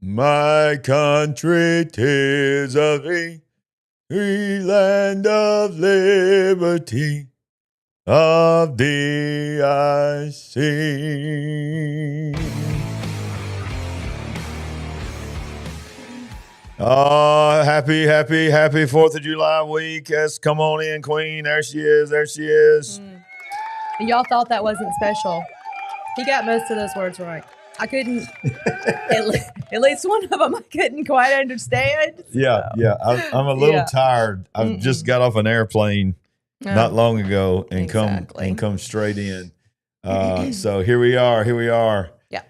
My country, 'tis of thee, free land of liberty, of thee I sing. Oh, happy 4th of July week. Yes, come on in, Queen. There she is. And y'all thought that wasn't special. He got most of those words right. I couldn't, at least one of them I couldn't quite understand. So. Yeah. I'm a little tired. I've just got off an airplane not long ago and come straight in. So here we are. Yeah.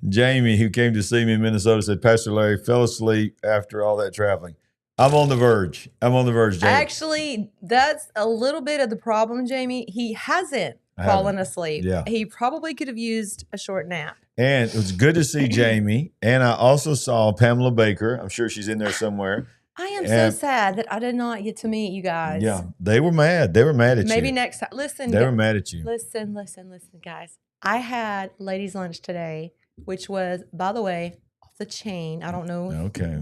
Jamie, who came to see me in Minnesota, said, Pastor Larry fell asleep after all that traveling. I'm on the verge, Jamie. Actually, that's a little bit of the problem, Jamie. He hasn't fallen asleep. Yeah. He probably could have used a short nap. And it was good to see Jamie. And I also saw Pamela Baker. I'm sure she's in there somewhere. I am so sad that I did not get to meet you guys. Yeah, they were mad. They were mad at you. Maybe next time. Listen. They were mad at you. Listen, guys. I had ladies' lunch today, which was, by the way, off the chain. I don't know. Okay.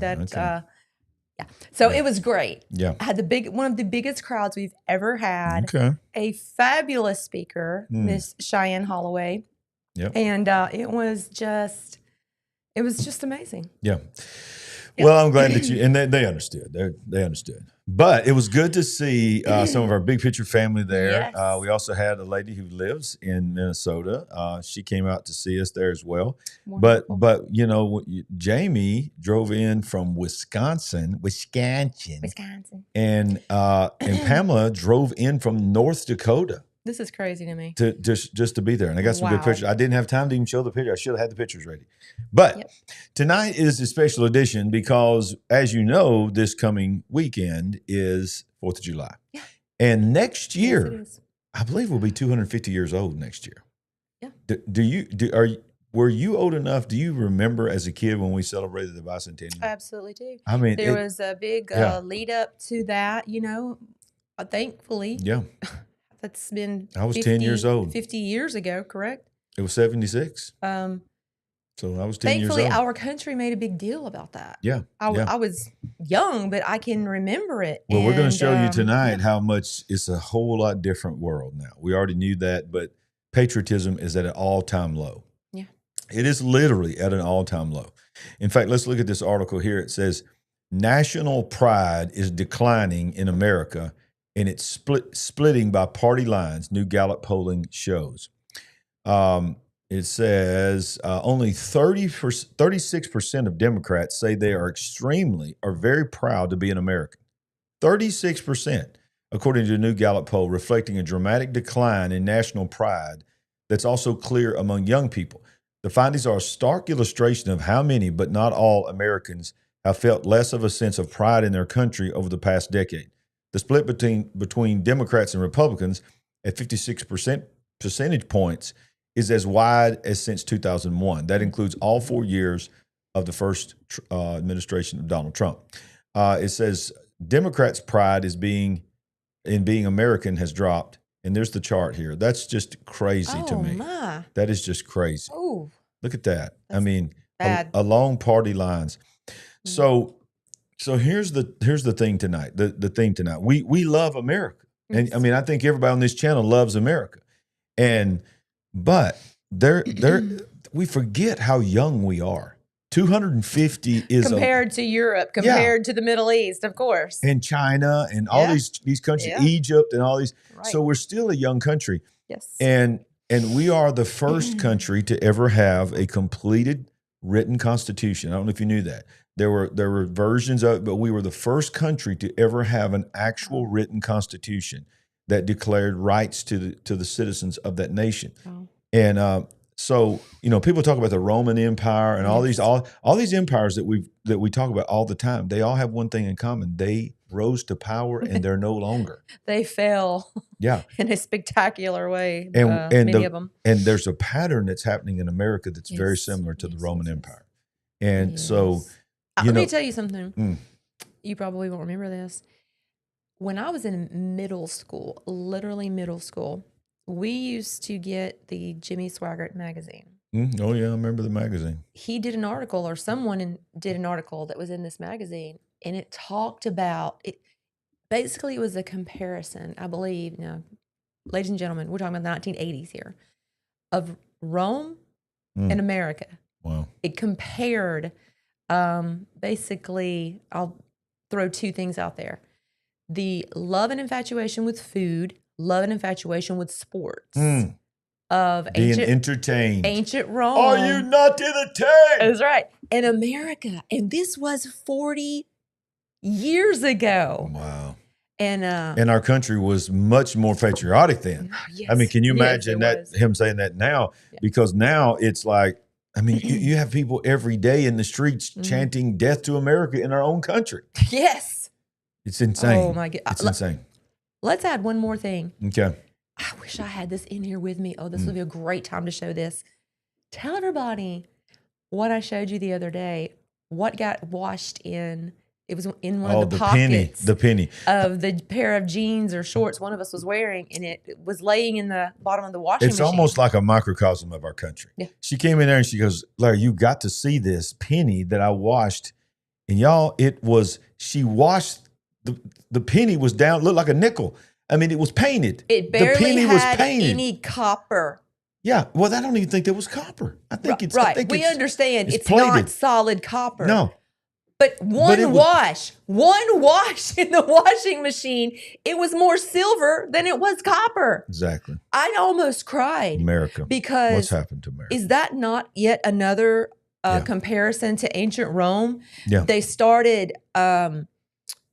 Yeah. So it was great. Yeah. I had one of the biggest crowds we've ever had. Okay. A fabulous speaker, Miss Cheyenne Holloway. Yep. And it was just amazing. Yeah. Well, I'm glad that you, and they understood. They understood. But it was good to see some of our Big Picture family there. Yes. We also had a lady who lives in Minnesota. She came out to see us there as well. Wonderful. But Jamie drove in from Wisconsin. And Pamela drove in from North Dakota. This is crazy to me. Just to be there. And I got some good pictures. I didn't have time to even show the picture. I should have had the pictures ready. But tonight is a special edition because, as you know, this coming weekend is 4th of July. Yeah. And next year, I believe we'll be 250 years old next year. Yeah. Were you old enough? Do you remember as a kid when we celebrated the bicentennial? I absolutely do. I mean, there was a big lead up to that, thankfully. Yeah. That's been I was 10 years old. 50 years ago, correct? It was 76. So I was 10 years old. Thankfully, our country made a big deal about that. Yeah. I was young, but I can remember it. Well, we're going to show you tonight how much it's a whole lot different world now. We already knew that, but patriotism is at an all-time low. Yeah. It is literally at an all-time low. In fact, let's look at this article here. It says, national pride is declining in America, and it's splitting by party lines, new Gallup polling shows. It says only 36% of Democrats say they are very proud to be an American. 36%, according to a new Gallup poll, reflecting a dramatic decline in national pride that's also clear among young people. The findings are a stark illustration of how many, but not all, Americans have felt less of a sense of pride in their country over the past decade. The split between Democrats and Republicans at 56 percentage points is as wide as since 2001. That includes all 4 years of the first administration of Donald Trump. It says Democrats' pride in being American has dropped. And there's the chart here. That's just crazy to me. My. That is just crazy. Oh, look at that. I mean, along party lines. So here's the thing tonight. The thing tonight. We love America, and I mean I think everybody on this channel loves America, but we forget how young we are. 250 is compared to Europe, compared to the Middle East, of course, and China, and all these countries, Egypt, and all these. Right. So we're still a young country. Yes, and we are the first country to ever have a completed written constitution. I don't know if you knew that. There were versions of it, but we were the first country to ever have an actual written constitution that declared rights to the citizens of that nation. Oh. And so people talk about the Roman Empire and all these empires that we talk about all the time. They all have one thing in common: they rose to power and they're no longer. They fell. Yeah, in a spectacular way. And many of them. And there's a pattern that's happening in America that's very similar to the Roman Empire. And so. Let me tell you something. You probably won't remember this. When I was in middle school, literally middle school, we used to get the Jimmy Swaggart magazine. Oh, yeah, I remember the magazine. He did an article, or did an article that was in this magazine, and it talked about it. Basically, it was a comparison, I believe. Now, ladies and gentlemen, we're talking about the 1980s here, of Rome and America. Wow. It compared, basically, I'll throw two things out there: the love and infatuation with food, love and infatuation with sports. Of being entertained. Ancient Rome. Are you not entertained? That's right. In America. And this was 40 years ago. Wow. And our country was much more patriotic then. Yes, I mean, can you imagine him saying that now? Yeah. Because now it's like, I mean, you have people every day in the streets chanting death to America in our own country. Yes. It's insane. Oh, my God. It's insane. Let's add one more thing. Okay. I wish I had this in here with me. Oh, this would be a great time to show this. Tell everybody what I showed you the other day. What got washed in? It was in one of the pockets. The penny of the pair of jeans or shorts one of us was wearing, and it was laying in the bottom of the washing machine. It's almost like a microcosm of our country. Yeah. She came in there and she goes, "Larry, you got to see this penny that I washed." And y'all, she washed the penny was down, looked like a nickel. I mean, it was painted. It barely had any copper. Yeah. Well, I don't even think there was copper. I think it's right. We understand it's not solid copper. No. But one wash in the washing machine, it was more silver than it was copper. Exactly. I almost cried. America. Because what's happened to America? Is that not yet another comparison to ancient Rome? Yeah. They started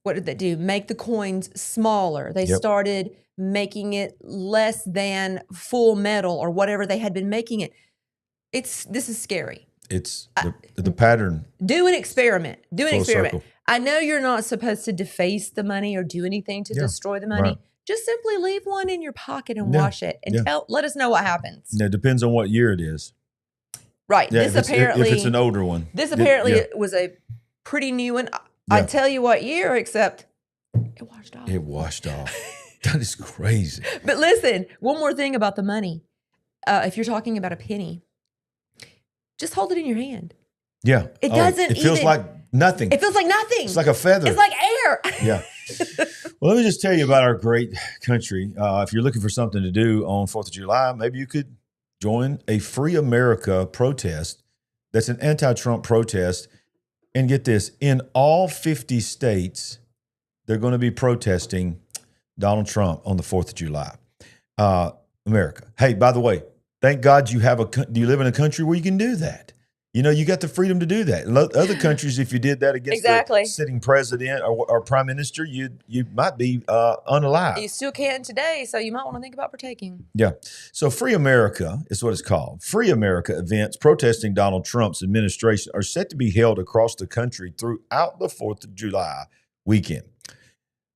what did they do? Make the coins smaller. They started making it less than full metal or whatever they had been making it. This is scary. It's the pattern. Do an experiment. Circle. I know you're not supposed to deface the money or do anything to destroy the money. Right. Just simply leave one in your pocket and wash it and let us know what happens. It depends on what year it is. Right. Yeah, if it's an older one. This apparently was a pretty new one. I tell you what year, except it washed off. It washed off. That is crazy. But listen, one more thing about the money. If you're talking about a penny, just hold it in your hand. Yeah. It doesn't It feels like nothing. It feels like nothing. It's like a feather. It's like air. Yeah. Well, let me just tell you about our great country. If you're looking for something to do on 4th of July, maybe you could join a Free America protest. That's an anti-Trump protest. And get this, in all 50 states, they're going to be protesting Donald Trump on the 4th of July. America. Hey, by the way, thank God you you live in a country where you can do that. You know, you got the freedom to do that. In other countries, if you did that against the sitting president or prime minister, you might be unalive. You still can today, so you might want to think about partaking. Yeah. So Free America is what it's called. Free America events protesting Donald Trump's administration are set to be held across the country throughout the 4th of July weekend.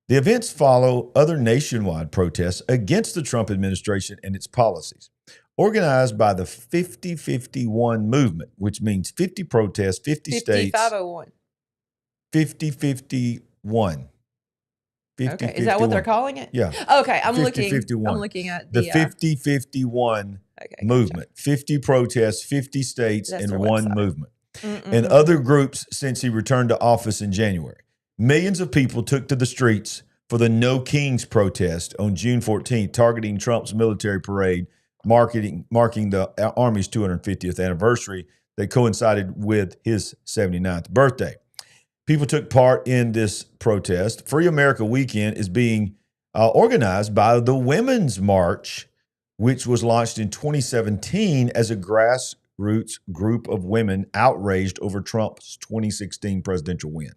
The events follow other nationwide protests against the Trump administration and its policies. Organized by the 50-51 movement, which means 50 protests, 50 states. 501. 50-51. Okay, is that what they're calling it? Yeah. Okay, I'm looking at the 50-51 movement. Gotcha. 50 protests, 50 states, and one movement. And other groups since he returned to office in January. Millions of people took to the streets for the No Kings protest on June 14th, targeting Trump's military parade, marking the Army's 250th anniversary that coincided with his 79th birthday. People took part in this protest. Free America Weekend is being organized by the Women's March, which was launched in 2017 as a grassroots group of women outraged over Trump's 2016 presidential win.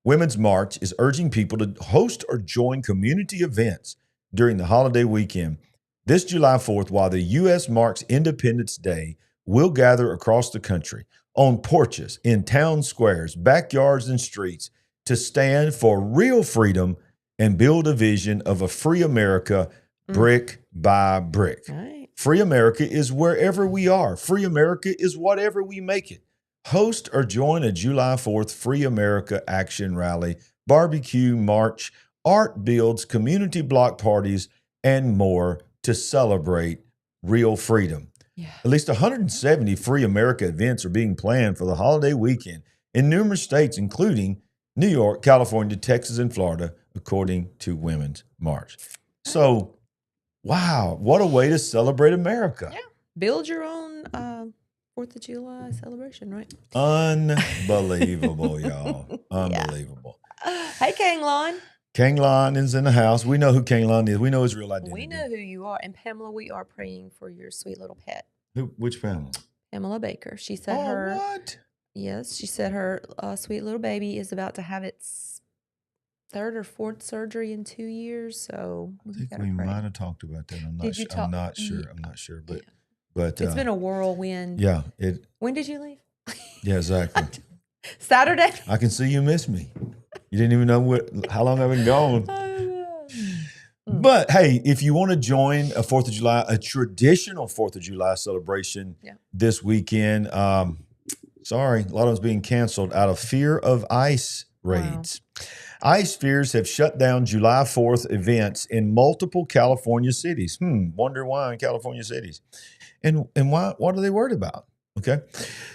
Women's March is urging people to host or join community events during the holiday weekend. This July 4th, while the U.S. marks Independence Day, we'll gather across the country on porches, in town squares, backyards, and streets to stand for real freedom and build a vision of a free America brick by brick. Right. Free America is wherever we are. Free America is whatever we make it. Host or join a July 4th Free America action rally, barbecue, march, art builds, community block parties, and more to celebrate real freedom. Yeah. At least 170 Free America events are being planned for the holiday weekend in numerous states, including New York, California, Texas, and Florida, according to Women's March. So, wow, what a way to celebrate America. Yeah. Build your own 4th of July celebration, right? Unbelievable, y'all. Unbelievable. Hey, Kanglon. Kanglon is in the house. We know who Kanglon is. We know his real identity. We know who you are. And Pamela, we are praying for your sweet little pet. Which Pamela? Pamela Baker. She said what? Yes, she said her sweet little baby is about to have its 3rd or 4th surgery in 2 years. So I think we might have talked about that. I'm not sure. I'm not sure, but it's been a whirlwind. Yeah. When did you leave? Yeah, exactly. Saturday. I can see you missed me. You didn't even know how long I've been gone. But hey, if you want to join a 4th of July, a traditional 4th of July celebration this weekend, sorry, a lot of them's being canceled out of fear of ICE raids. Wow. ICE fears have shut down July 4th events in multiple California cities. Wonder why in California cities. And why? What are they worried about? Okay.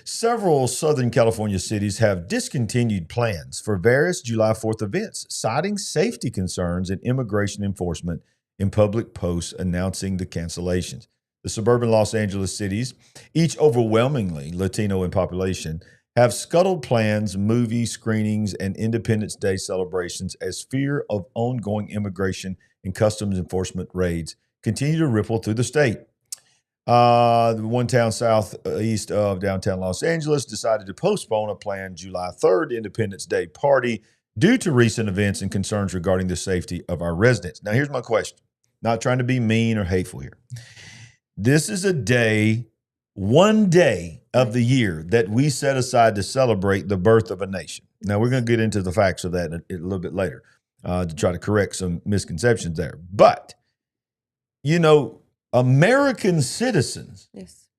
Several Southern California cities have discontinued plans for various July 4th events, citing safety concerns and immigration enforcement in public posts announcing the cancellations. The suburban Los Angeles cities, each overwhelmingly Latino in population, have scuttled plans, movie screenings, and Independence Day celebrations as fear of ongoing immigration and customs enforcement raids continue to ripple through the state. The one town southeast of downtown Los Angeles decided to postpone a planned July 3rd Independence Day party due to recent events and concerns regarding the safety of our residents. Now, here's my question. Not trying to be mean or hateful here. This is one day of the year that we set aside to celebrate the birth of a nation. Now, we're going to get into the facts of that a little bit later to try to correct some misconceptions there. But, American citizens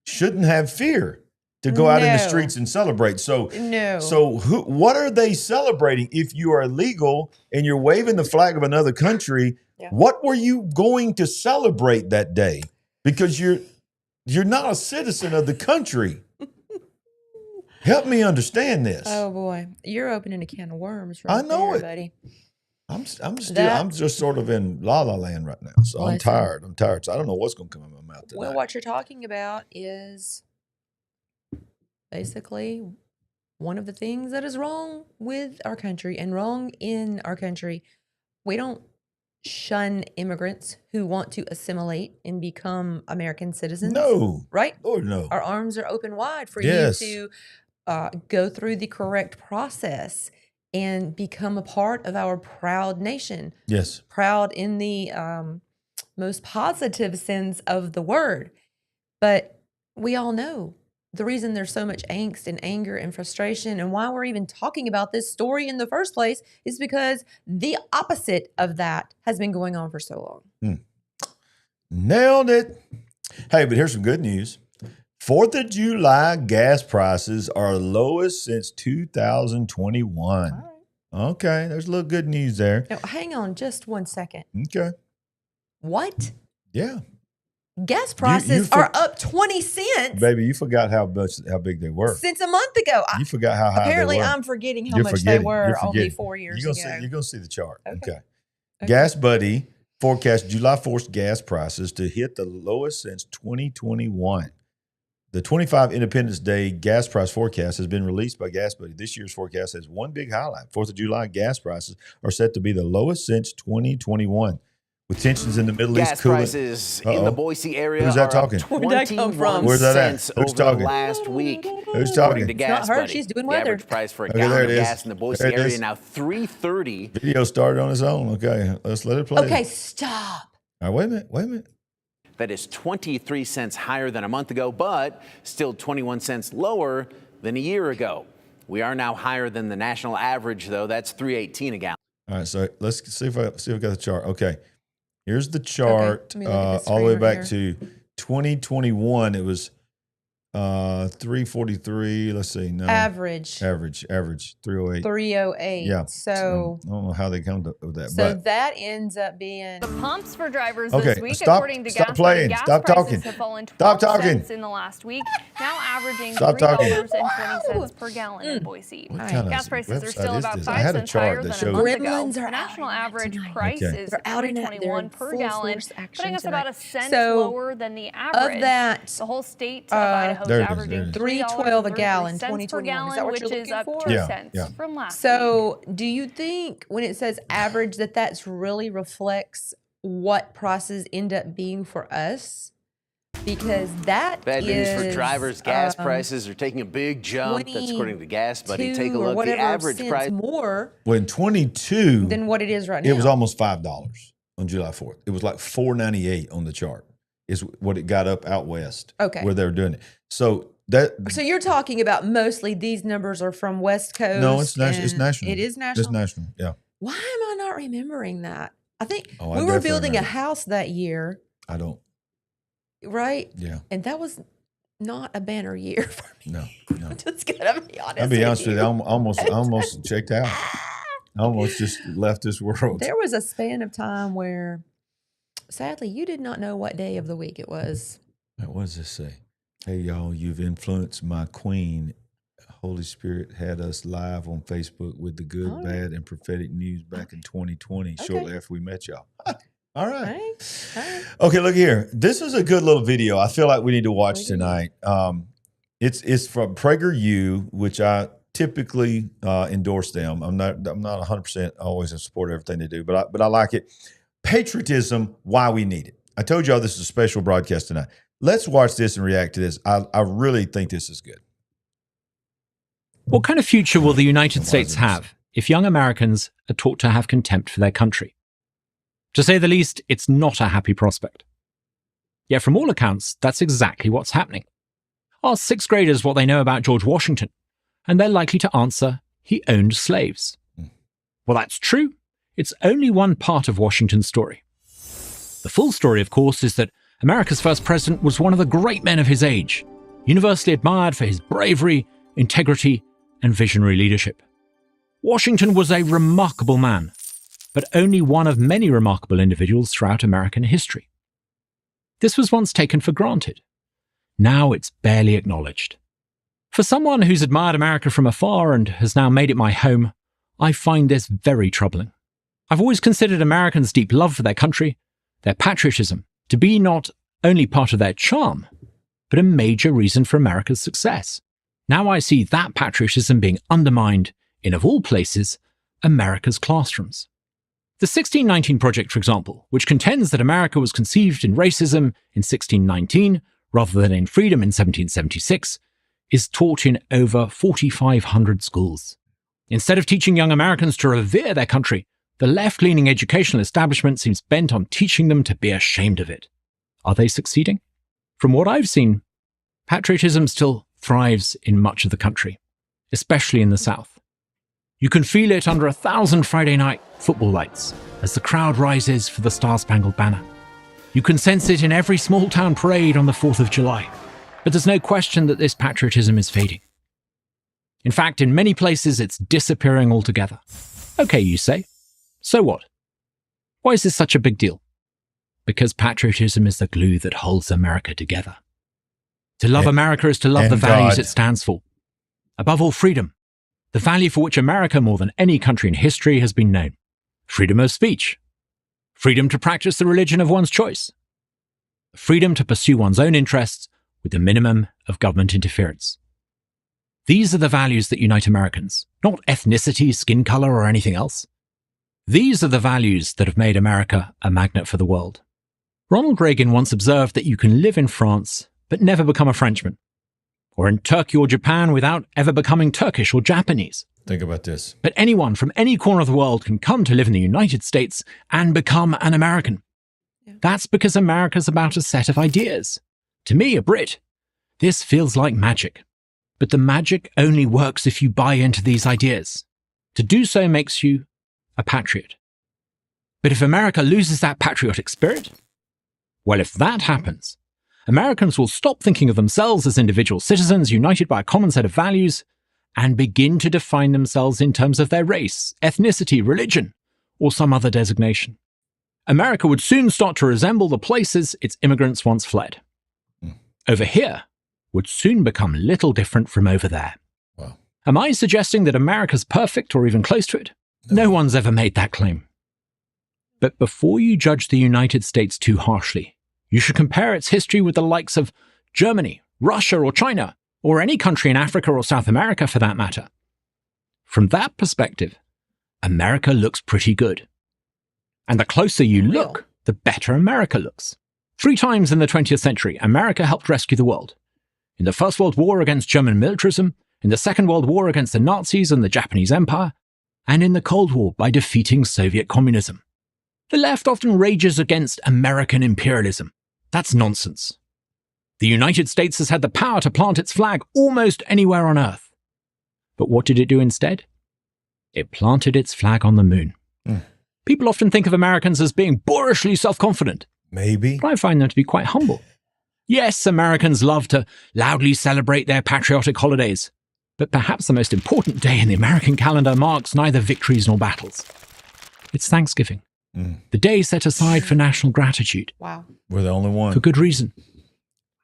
shouldn't have fear to go out in the streets and celebrate. So what are they celebrating? If you are illegal and you're waving the flag of another country, what were you going to celebrate that day? Because you're not a citizen of the country. Help me understand this. Oh boy, you're opening a can of worms right there, buddy. I'm just sort of in la la land right now. So I'm tired. So I don't know what's going to come out of my mouth tonight. Well, what you're talking about is basically one of the things that is wrong with our country and wrong in our country. We don't shun immigrants who want to assimilate and become American citizens. No. Right? Lord, no. Our arms are open wide for you to go through the correct process and become a part of our proud nation. Yes. Proud in the most positive sense of the word. But we all know the reason there's so much angst and anger and frustration and why we're even talking about this story in the first place is because the opposite of that has been going on for so long. Nailed it. Hey, but here's some good news. 4th of July gas prices are lowest since 2021. All right. Okay, there's a little good news there. Now, hang on just 1 second. Okay. What? Yeah. Gas prices are up 20 cents. Baby, you forgot how big they were. Since a month ago. You forgot how high apparently they were. I'm forgetting how much they were only 4 years ago. You're going to see the chart. Okay. Gas Buddy forecasts July 4th gas prices to hit the lowest since 2021. The 25 Independence Day gas price forecast has been released by Gas Buddy. This year's forecast has one big highlight. 4th of July gas prices are set to be the lowest since 2021. With tensions in the Middle East cooling. Gas prices in the Boise area Who's that talking? Where'd that come from? Where's that at? Who's talking? Last week. Who's talking? To Gas it's not her. Buddy. She's doing the weather. Average price for a gallon of gas in the Boise area now $3.30. Video started on its own. Okay, let's let it play. Okay, stop. All right, wait a minute. That is 23 cents higher than a month ago, but still 21 cents lower than a year ago. We are now higher than the national average, though. That's $3.18 a gallon. All right, so let's see if I got the chart. Okay, here's the chart Okay, all the way back to 2021. It was 343. Let's see. No. Average 308. 308. Yeah. So I don't know how they come to with that. so but that ends up being The pumps for drivers Okay, this week, stop- according to stop gas playing, gas stop prices talking. have fallen 12 Stop talking. cents in the last week, now averaging Stop talking. $3.20 per gallon in Boise. What Alright. kind of Gas prices are website still is about this? 5 I had a cents chart higher that than a showed. month Gremlins ago. are The national out average tonight. price Okay. is They're out in that- they're $3.21 in per full gallon, force action putting us tonight. about a cent So, lower than the average. that, the whole state of Idaho There is it is, there averaging it is. $3.12 a gallon, $3.33 per 2021. Is gallon, that what which you're is looking up for? 2 Yeah, cents yeah. from last week. So, do you think when it says average that's really reflects what prices end up being for us? Because that Bad news for is, drivers. Gas prices are taking a big jump. That's according to Gas Buddy. Take a 22 or look. The whatever average cents price. more Well, in 22, than what it is right now. it was almost $5 on July 4th. It was like $4.98 on the chart. Is what it got up out west. Okay. Where they were doing it. So that So you're talking about mostly these numbers are from West Coast. no, it's national. It's and national. It is national. It's national. Yeah. Why am I not remembering that? I think Oh, I we were definitely building a remember. house that year, I don't. right? Yeah. And that was not a banner year for me. No. No. I'm just gonna be honest. I'll be honest with you. you. I almost checked out. I almost just left this world. There was a span of time where, sadly, you did not know what day of the week it was. What does this say? Hey, y'all, you've influenced my queen. Holy Spirit had us live on Facebook with the good, All right. bad, and prophetic news back in 2020, shortly after we met y'all. All right. All right. Okay, look here. This is a good little video. I feel like we need to watch PragerU. tonight. It's from PragerU, which I typically endorse them. I'm not 100% always in support of everything they do, but I like it. Patriotism, why we need it. I told y'all this is a special broadcast tonight. Let's watch this and react to this. I really think this is good. What kind of future will the United States Muslims. have if young Americans are taught to have contempt for their country? To say the least, it's not a happy prospect. Yet from all accounts, that's exactly what's happening. Ask sixth graders what they know about George Washington, and they're likely to answer, he owned slaves. Well, that's true. It's only one part of Washington's story. The full story, of course, is that America's first president was one of the great men of his age, universally admired for his bravery, integrity, and visionary leadership. Washington was a remarkable man, but only one of many remarkable individuals throughout American history. This was once taken for granted. Now it's barely acknowledged. For someone who's admired America from afar and has now made it my home, I find this very troubling. I've always considered Americans' deep love for their country, their patriotism, to be not only part of their charm, but a major reason for America's success. Now I see that patriotism being undermined in, of all places, America's classrooms. The 1619 Project, for example, which contends that America was conceived in racism in 1619 rather than in freedom in 1776, is taught in over 4,500 schools. Instead of teaching young Americans to revere their country, the left-leaning educational establishment seems bent on teaching them to be ashamed of it. Are they succeeding? From what I've seen, patriotism still thrives in much of the country, especially in the South. You can feel it under 1,000 Friday night football lights as the crowd rises for the Star-Spangled Banner. You can sense it in every small-town parade on the 4th of July. But there's no question that this patriotism is fading. In fact, in many places, it's disappearing altogether. Okay, you say. So what? Why is this such a big deal? Because patriotism is the glue that holds America together. To love America is to love the values it stands for. Above all, freedom, the value for which America, more than any country in history, has been known. Freedom of speech. Freedom to practice the religion of one's choice. Freedom to pursue one's own interests with the minimum of government interference. These are the values that unite Americans, not ethnicity, skin color, or anything else. These are the values that have made America a magnet for the world. Ronald Reagan once observed that you can live in France but never become a Frenchman, or in Turkey or Japan without ever becoming Turkish or Japanese. Think about this. But anyone from any corner of the world can come to live in the United States and become an American. Yeah. That's because America's about a set of ideas. To me, a Brit, this feels like magic. But the magic only works if you buy into these ideas. To do so makes you a patriot. But if America loses that patriotic spirit, well, if that happens, Americans will stop thinking of themselves as individual citizens united by a common set of values and begin to define themselves in terms of their race, ethnicity, religion, or some other designation. America would soon start to resemble the places its immigrants once fled. Over here would soon become little different from over there. Wow. Am I suggesting that America's perfect or even close to it? No one's ever made that claim. But before you judge the United States too harshly, you should compare its history with the likes of Germany, Russia, or China, or any country in Africa or South America for that matter. From that perspective, America looks pretty good. And the closer you look, the better America looks. 3 times in the 20th century, America helped rescue the world. In the First World War against German militarism, in the Second World War against the Nazis and the Japanese Empire, and in the Cold War by defeating Soviet communism. The left often rages against American imperialism. That's nonsense. The United States has had the power to plant its flag almost anywhere on Earth. But what did it do instead? It planted its flag on the moon. People often think of Americans as being boorishly self-confident. Maybe. But I find them to be quite humble. Yes, Americans love to loudly celebrate their patriotic holidays, but perhaps the most important day in the American calendar marks neither victories nor battles. It's Thanksgiving, the day set aside for national gratitude. Wow. We're the only one. For good reason.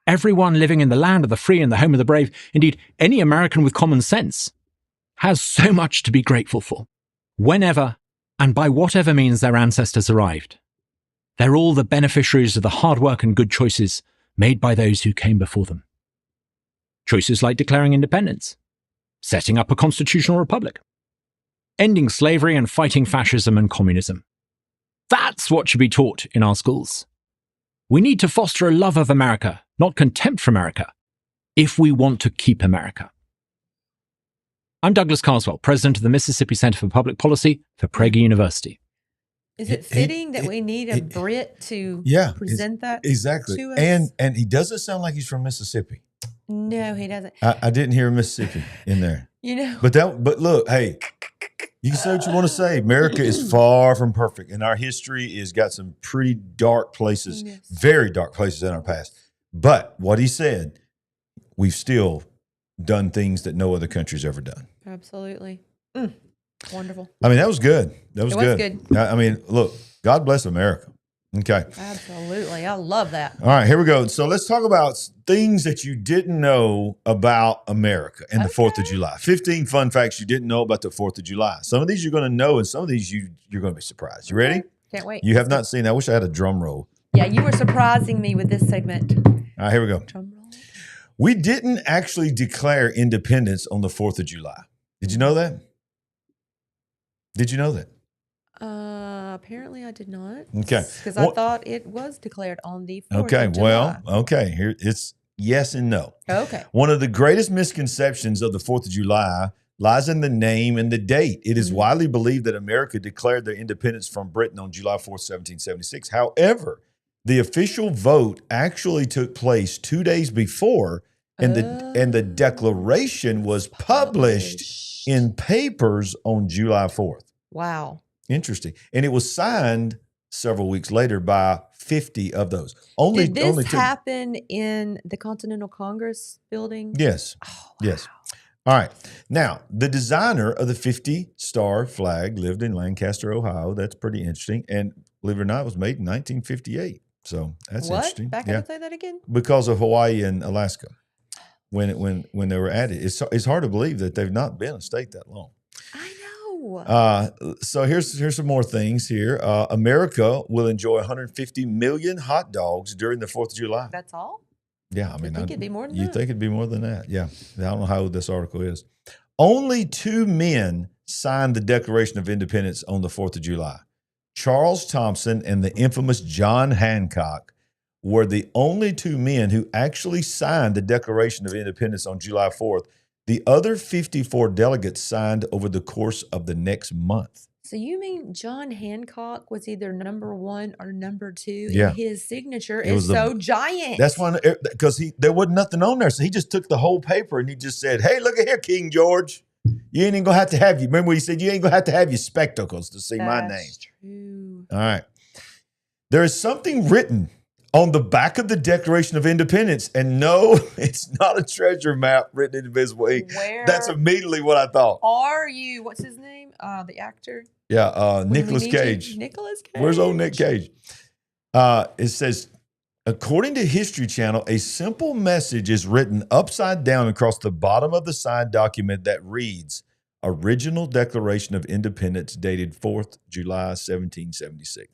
Everyone living in the land of the free and the home of the brave, indeed any American with common sense, has so much to be grateful for, whenever and by whatever means their ancestors arrived. They're all the beneficiaries of the hard work and good choices made by those who came before them. Choices like declaring independence, setting up a constitutional republic, ending slavery and fighting fascism and communism. That's what should be taught in our schools. We need to foster a love of America, not contempt for America, if we want to keep America. I'm Douglas Carswell, president of the Mississippi Center for Public Policy for Prager University. Is it fitting that we need a Brit to present that exactly to us? And he doesn't sound like he's from Mississippi. No, he doesn't. I didn't hear Mississippi in there. You know, But look, hey, you can say what you want to say. America is far from perfect, and our history has got some pretty dark places, very dark places in our past. But what he said, we've still done things that no other country's ever done. Absolutely. Wonderful. I mean, that was good. That was good. good. I mean, look, God bless America. Okay. Absolutely. I love that. All right, here we go. So let's talk about things that you didn't know about America and the 4th of July. 15 fun facts you didn't know about the 4th of July. Some of these you're going to know, and some of these you're going to be surprised. You ready? Can't wait. You have not seen. I wish I had a drum roll. Yeah, you were surprising me with this segment. All right, here we go. Drum roll. We didn't actually declare independence on the 4th of July. Did you know that? Did you know that? Apparently I did not. Okay. Because I thought it was declared on the 4th Okay, of July. okay. Here it's yes and no. Okay. One of the greatest misconceptions of the 4th of July lies in the name and the date. It is widely believed that America declared their independence from Britain on July 4th, 1776. However, the official vote actually took place 2 days before, and the declaration was published in papers on July 4th. Wow. Interesting. And it was signed several weeks later by 50 of those. Did this only two. happen in the Continental Congress building? Yes. Oh, wow. Yes. All right. Now, the designer of the 50-star flag lived in Lancaster, Ohio. That's pretty interesting. And believe it or not, it was made in 1958. So that's interesting. Back up and say that again? Because of Hawaii and Alaska. When they were added. It's hard to believe that they've not been a state that long. I know. So here's some more things here. America will enjoy 150 million hot dogs during the 4th of July. That's all? Yeah, I mean, think it'd be more than you that? think it'd be more than that? Yeah, I don't know how old this article is. Only 2 men signed the Declaration of Independence on the 4th of July. Charles Thompson and the infamous John Hancock were the only 2 men who actually signed the Declaration of Independence on July 4th. The other 54 delegates signed over the course of the next month. So you mean John Hancock was either number 1 or number 2? Yeah. And his signature is so giant. That's why, because there wasn't nothing on there. So he just took the whole paper and he just said, hey, look at here, King George. You ain't even going to have you. Remember he said, you ain't going to have your spectacles to see my name. That's true. All right. There is something written on the back of the Declaration of Independence. And no, it's not a treasure map written in invisible ink. That's immediately what I thought. Are you? What's his name? The actor. Yeah, When We Nicolas Need You. Cage. Nicolas Cage. Where's old Nick Cage? It says, according to History Channel, a simple message is written upside down across the bottom of the signed document that reads, Original Declaration of Independence dated 4th July 1776.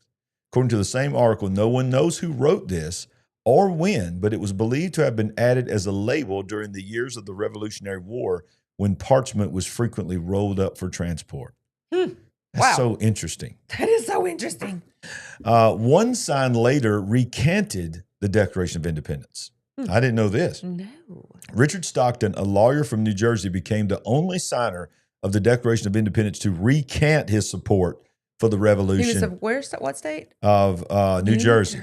According to the same article, no one knows who wrote this or when, but it was believed to have been added as a label during the years of the Revolutionary War when parchment was frequently rolled up for transport. That's Wow. so interesting. That is so interesting. One sign later recanted the Declaration of Independence. I didn't know this. No. Richard Stockton, a lawyer from New Jersey, became the only signer of the Declaration of Independence to recant his support for the revolution. He was what state? Of New Jersey.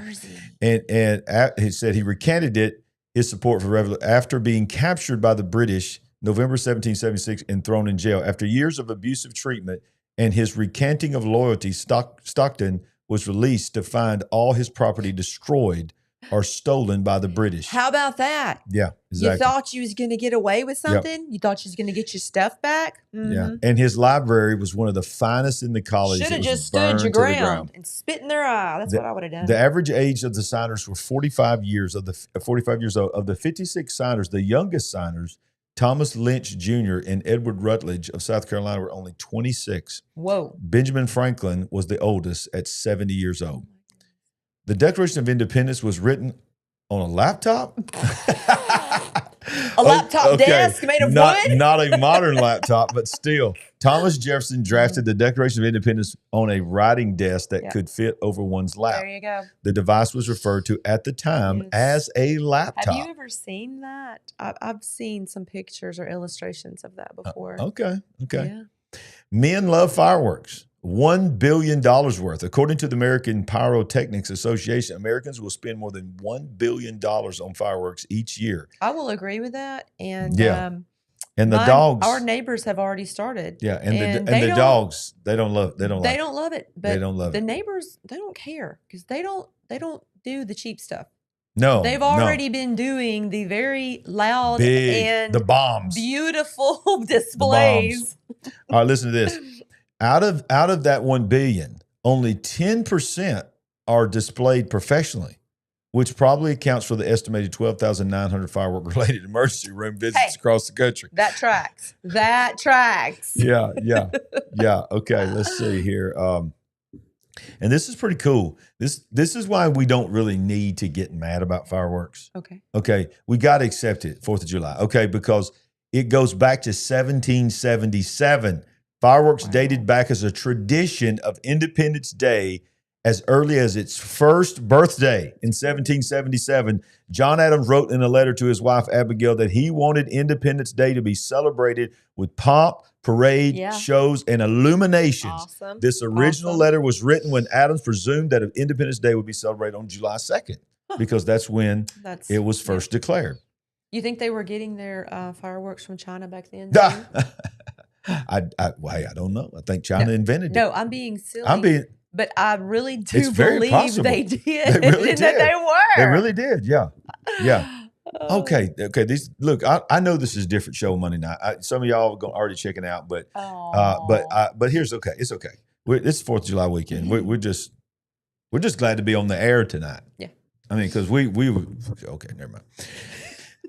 And he said he recanted his support for revolution after being captured by the British November 1776 and thrown in jail. After years of abusive treatment and his recanting of loyalty, Stockton was released to find all his property destroyed or stolen by the British. How about that? Yeah, exactly. You thought you was going to get away with something? Yep. You thought you was going to get your stuff back? Mm-hmm. Yeah, and his library was one of the finest in the college. Should have just stood your ground and spit in their eye. That's what I would have done. The average age of the signers were 45 years. Of the 45 years old, of the 56 signers, the youngest signers, Thomas Lynch Jr. and Edward Rutledge of South Carolina, were only 26. Whoa. Benjamin Franklin was the oldest at 70 years old. The Declaration of Independence was written on a laptop. A laptop desk made of wood? Not a modern laptop, but still. Thomas Jefferson drafted the Declaration of Independence on a writing desk that could fit over one's lap. There you go. The device was referred to at the time as a laptop. Have you ever seen that? I've seen some pictures or illustrations of that before. Okay. Yeah. Men love fireworks. $1 billion worth. According to the American Pyrotechnics Association, Americans will spend more than $1 billion on fireworks each year. I will agree with that. And and the dogs, our neighbors have already started. Yeah, and the dogs, they don't love it. They don't love it. But they don't love the neighbors, they don't care because they don't do the cheap stuff. No, they've already been doing the very loud big, and the bombs, beautiful displays. All right, listen to this. Out of that 1 billion, only 10% are displayed professionally, which probably accounts for the estimated 12,900 firework-related emergency room visits across the country. That tracks. Yeah. Okay, let's see here. And this is pretty cool. This is why we don't really need to get mad about fireworks. Okay, we got to accept it, 4th of July. Okay, because it goes back to 1777. Fireworks dated back as a tradition of Independence Day as early as its first birthday in 1777. John Adams wrote in a letter to his wife, Abigail, that he wanted Independence Day to be celebrated with pomp, parade, shows, and illuminations. Awesome. This original letter was written when Adams presumed that Independence Day would be celebrated on July 2nd, because that's when it was first declared. You think they were getting their fireworks from China back then? I don't know. I think China invented it. No, I'm being silly. But I really do believe possible. they did. They really did. That they were. They really did. Yeah. Okay. Look, I know this is a different show Monday night. Some of y'all are already checking out, but here's okay. It's okay. It's 4th of July weekend. We're just glad to be on the air tonight. Yeah. I mean, because we okay. Never mind.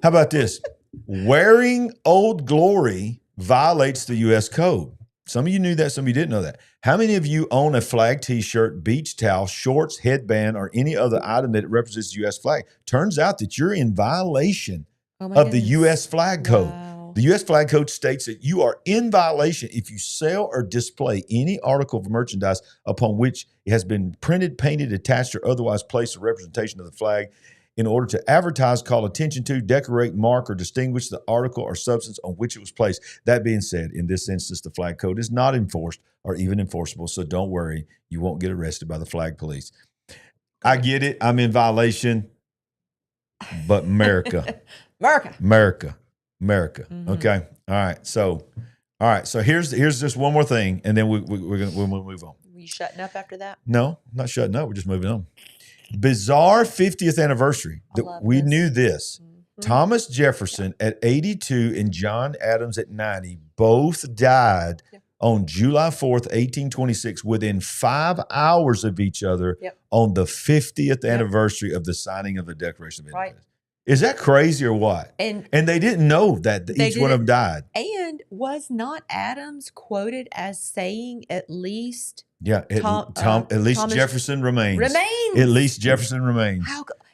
How about this? Wearing Old Glory violates the U.S. code. Some of you knew that, some of you didn't know that. How many of you own a flag t-shirt, beach towel, shorts, headband, or any other item that represents the U.S. flag? Turns out that you're in violation of the U.S. flag code. Wow. The U.S. flag code states that you are in violation if you sell or display any article of merchandise upon which it has been printed, painted, attached, or otherwise placed a representation of the flag in order to advertise, call attention to, decorate, mark, or distinguish the article or substance on which it was placed. That being said, in this instance, the flag code is not enforced or even enforceable, so don't worry, you won't get arrested by the flag police. I get it, I'm in violation, but America. Mm-hmm. Okay, all right, so here's just one more thing, and then we'll move on. Were you shutting up after that? No, I'm not shutting up, we're just moving on. Bizarre 50th anniversary. We this. knew this. Mhm. Thomas Jefferson at 82 and John Adams at 90 both died Yep. on July 4th, 1826, within 5 hours of each other Yep. on the 50th Yep. anniversary of the signing of the Declaration of Right. Independence. Is that crazy or what? And they didn't know that each one of them died. And was not Adams quoted as saying at least Yeah, at least Thomas Jefferson remains. remains? At least Jefferson remains.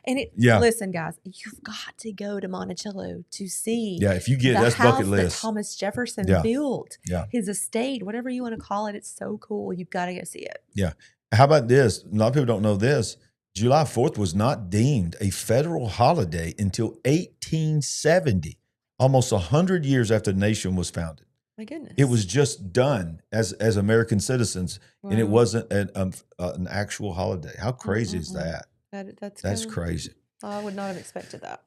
Listen, guys, you've got to go to Monticello to see. Yeah, if you get the that's house bucket list. that Thomas Jefferson Yeah. built. Yeah. His estate, whatever you want to call it, it's so cool. You've got to go see it. Yeah. How about this? A lot of people don't know this. July 4th was not deemed a federal holiday until 1870, almost 100 years after the nation was founded. My goodness. It was just done as American citizens, and it wasn't an actual holiday. How crazy is that? That's crazy. I would not have expected that.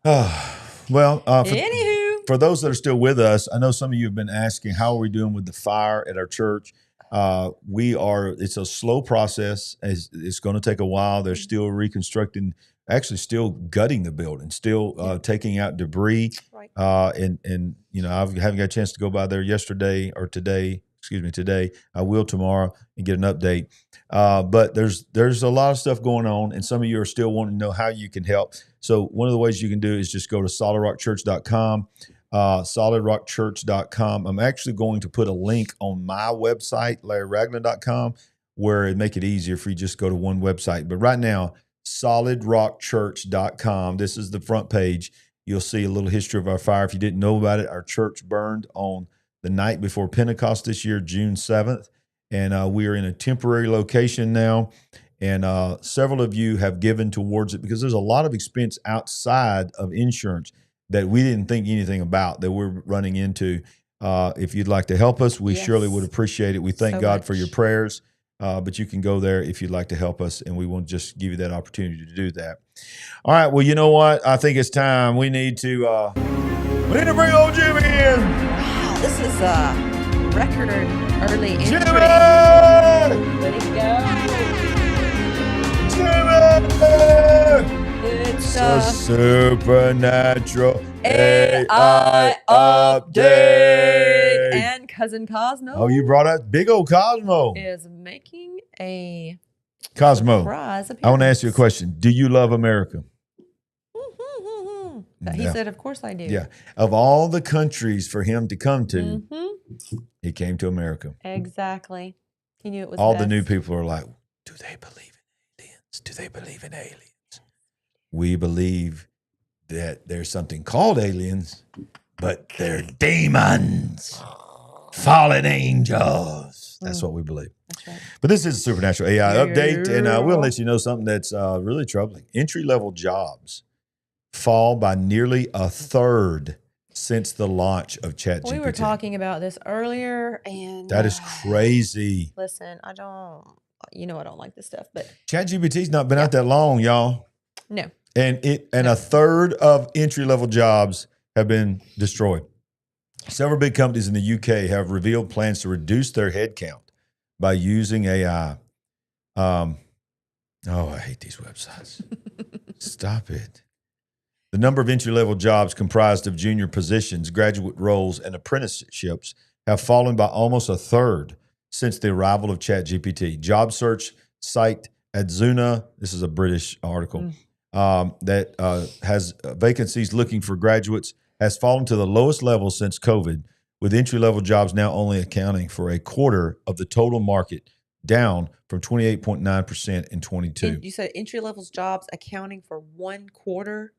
Well, Anywho. for those that are still with us, I know some of you have been asking, how are we doing with the fire at our church? It's a slow process. It's going to take a while. They're still reconstructing, actually still gutting the building, still taking out debris. Right. And you know, I haven't got a chance to go by there today. I will tomorrow and get an update. But there's a lot of stuff going on, and some of you are still wanting to know how you can help. So one of the ways you can do is just go to solidrockchurch.com. solidrockchurch.com. I'm actually going to put a link on my website, LarryRagland.com, where it'd make it easier for you to just go to one website. But right now, solidrockchurch.com. This is the front page. You'll see a little history of our fire. If you didn't know about it, our church burned on the night before Pentecost this year, June 7th. And we are in a temporary location now. And several of you have given towards it because there's a lot of expense outside of insurance that we didn't think anything about that we're running into. If you'd like to help us, we surely would appreciate it. We thank God for your prayers, but you can go there if you'd like to help us, and we want to just give you that opportunity to do that. All right, well, you know what? I think it's time. We need to bring old Jimmy in. Wow, this is a record early entry. Jimmy! Let it go. Jimmy! It's a supernatural AI update. And Cousin Cosmo. Oh, you brought up big old Cosmo. Is making a Cosmo. surprise appearance. I want to ask you a question. Do you love America? He said, of course I do. Yeah. Of all the countries for him to come to, he came to America. Exactly. He knew it was all best. The new people are like, do they believe in aliens? Do they believe in aliens? We believe that there's something called aliens, but they're demons, fallen angels. That's what we believe. That's right. But this is a supernatural AI update, and we'll let you know something that's really troubling. Entry-level jobs fall by nearly a third since the launch of ChatGPT. We were talking about this earlier, and that is crazy. Listen, I don't like this stuff, but ChatGPT's not been out that long, y'all. No. And a third of entry-level jobs have been destroyed. Several big companies in the UK have revealed plans to reduce their headcount by using AI. I hate these websites. Stop it. The number of entry-level jobs comprised of junior positions, graduate roles, and apprenticeships have fallen by almost a third since the arrival of ChatGPT. Job search site Adzuna, this is a British article, that has vacancies looking for graduates, has fallen to the lowest level since COVID, with entry-level jobs now only accounting for a quarter of the total market, down from 28.9% in 22. You said entry-level jobs accounting for 1/4?